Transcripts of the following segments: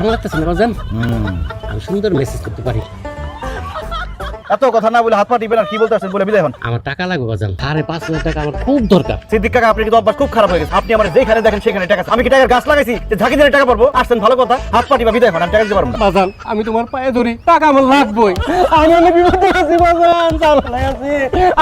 ভালো লাগতেছে না বাজান? আমি সুন্দর মেসেজ করতে পারি। এত কথা না বলে হাত পা টিপেন আর কি বলতে আসছেন বলে বিদায় হন। আমার টাকা লাগবে বাজান, 5,500 টাকা আমার খুব দরকার। সিদ্দিক কাকা আপনার কিন্তু অভ্যাস খুব খারাপ হয়ে গেছে। আপনি আমার যেখানে দেখেন সেখানে টাকা, আমি কি টাকার গাছ লাগাইছি যে ঝাঁকি দিলে টাকা পারবো? আসছেন ভালো কথা, হাত পা টিপা বিদায় হন, আমি টাকা দিতে পারবো না। বাজান আমি তোমার পায়ে ধরি, টাকা আমার লাগবেই। আমি অনেক বিপদে আছি বাজান, ঝামেলায় আছি,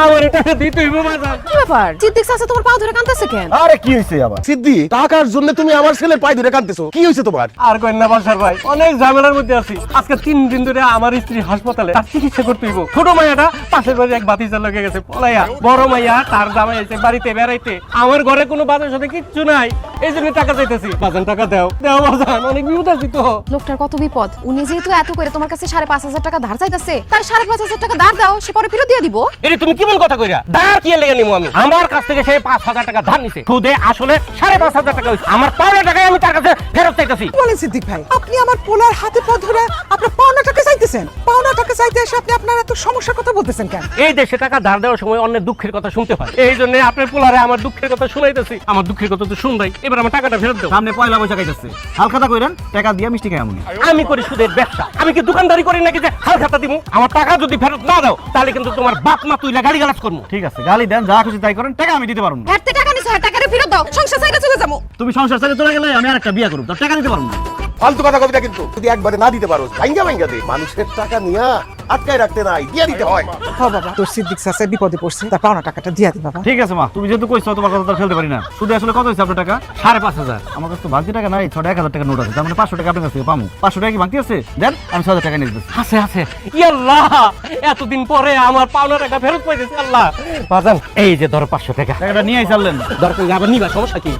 আমার টাকা দিতে হইব বাজান। কি ব্যাপার? সিদ্দিক চাচা তোমার পা ধরে কাঁদতেছে কেন? আরে কি হইছে আবার? সিদ্ধি, টাকার জন্য তুমি আমার ছেলের পায়ে ধরে কাঁদতেছো, কি হয়েছে তোমার? আর কইন না বাসার ভাই, অনেক ঝামেলার মধ্যে আছি। আজকে 3 দিন ধরে আমার স্ত্রী হাসপাতালে, তার চিকিৎসা করতে হইব। ছোট মাইয়াটা পাশের বাড়ি এক বাতিজার লগে গেছে পলাইয়া, বড় মাইয়া তার জামাই আছে বাড়িতে বেড়াইতে। আমার ঘরে কোনো বাজার সাথে কিচ্ছু নাই, এই জন্য টাকা চাইতেছি। বাজান টাকা দাও, দাও বাজান, অনেক বিপদ আছি তো। লোকটার কত বিপদ, উনি যেহেতু এত করে তোমার কাছে 5,500 টাকা ধার চাইতেছে, তার 5,500 টাকা ধার দাও, সে পরে ফেরত দিয়ে দিব। এরে তুমি কেমন কথা কইরা? ধার কি লেগে নিমু আমি? আমার কাছ থেকে সে 5,000 টাকা ধার নিছে, সুদে আসলে 5,500 টাকা হইছে। আমার পাওনা টাকা আমি তার কাছে ফেরত চাইতেছি। বলেন সিদ্দিক ভাই, আপনি আমার পোলার হাতে পা ধরে আপনার পাওনা টাকা চাইতেছেন? পাওনা টাকা চাইতে এসে আপনি আপনার এত সমস্যার কথা বলতেছেন কেন? এই দেশে টাকা ধার দেওয়ার সময় অনেক দুঃখের কথা শুনতে হয়, এই জন্য আপনার পোলারে আমার দুঃখের কথা শুনাইতেছি। আমার দুঃখের কথা তো শুনবাই, এবার আমার টাকাটা ফেরত দাও। সামনে পয়লা বৈশাখ আইতাছে, হালখাতা কইরেন, টাকা দিয়া মিষ্টি খাই আমুনি। আমি করি সুদের ব্যবসা, আমি কি দোকানদারি করি নাকি যে হাল খাতা দিব? আমার টাকা যদি ফেরত না দাও তাহলে কিন্তু তোমার বাপ মা তুইলা গালি গালাজ করবো। ঠিক আছে, গালি দেন, যা খুশি তাই করেন, টাকা আমি দিতে পারবো না। হাতে টাকা নিছো, টাকাটা ফেরত দাও, সংসার ছেড়ে চলে যাবো। তুমি সংসার ছেড়ে চলে গেলে আমি আরেকটা বিয়ে করব, তোর টাকা দিতে পারবো না। ফালতু কথা কবিতা, কিন্তু যদি একবারে না দিতে পারো ভাঙ্গা ভাঙ্গা দে। মানুষের টাকা নিয়া আটকায় রাখতে নাই, দিয়ে দিতে হয়। হ্যাঁ বাবা, তোর সিদ্দিক চাচা বিপদে পড়ছে, তার পাওনা টাকাটা দিয়া দি বাবা। ঠিক আছে মা, তুমি যেহেতু কইছো তোমার কথা তো ফেলতে পারি না। শুধু আসলে কত হইছে আপনার টাকা? 5,500। আমার কাছে তো বাকি টাকা নাই, 1,000 টাকা নোট আছে, তার মানে 500 টাকা আপনার কাছ থেকে পামু। 500 টাকা কি বাকি আছে? দেন, আমি 6,000 টাকা নিয়ে দিচ্ছি। আছে আছে, ইয়াল্লাহ এতদিন পরে আমার পাওনা টাকা ফেরত পাইতেছি। আল্লাহ বাজান, এই যে ধরো 500 টাকা, টাকাটা নিয়ে আইসালেন। দরকার আবার নিবা, সমস্যা কি?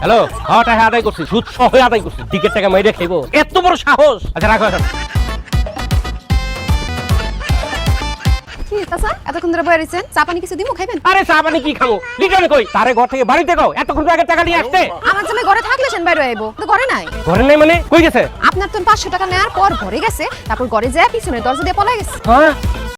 হ্যালো, হ্যাঁ টাকা আদায় করছি, সুদ সহ আদায় করছি, টিকেট টাকা মাইরে খাইবো, এত বড় সাহস? আচ্ছা রাখো এখন। কি চাচা, এতক্ষণ ধরে বয়ে রইছেন, চা পানি কিছু দিমু, খাইবেন? আরে চা পানি কি খাবো, রিটার্ন কই? তারে ঘর থেকে বাড়িতে গাও, এতক্ষণ আগে টাকা নিয়ে আসতে। আমার জামাই ঘরে থাকলে সেন বাইরে আইবো, তো ঘরে নাই। ঘরে নাই মানে কই গেছে? আপনার তো 500 টাকা নেওয়ার পর ঘরে গেছে, তারপর ঘরে যায় পিছনে দরজা দিয়ে পলাই গেছে। হ্যাঁ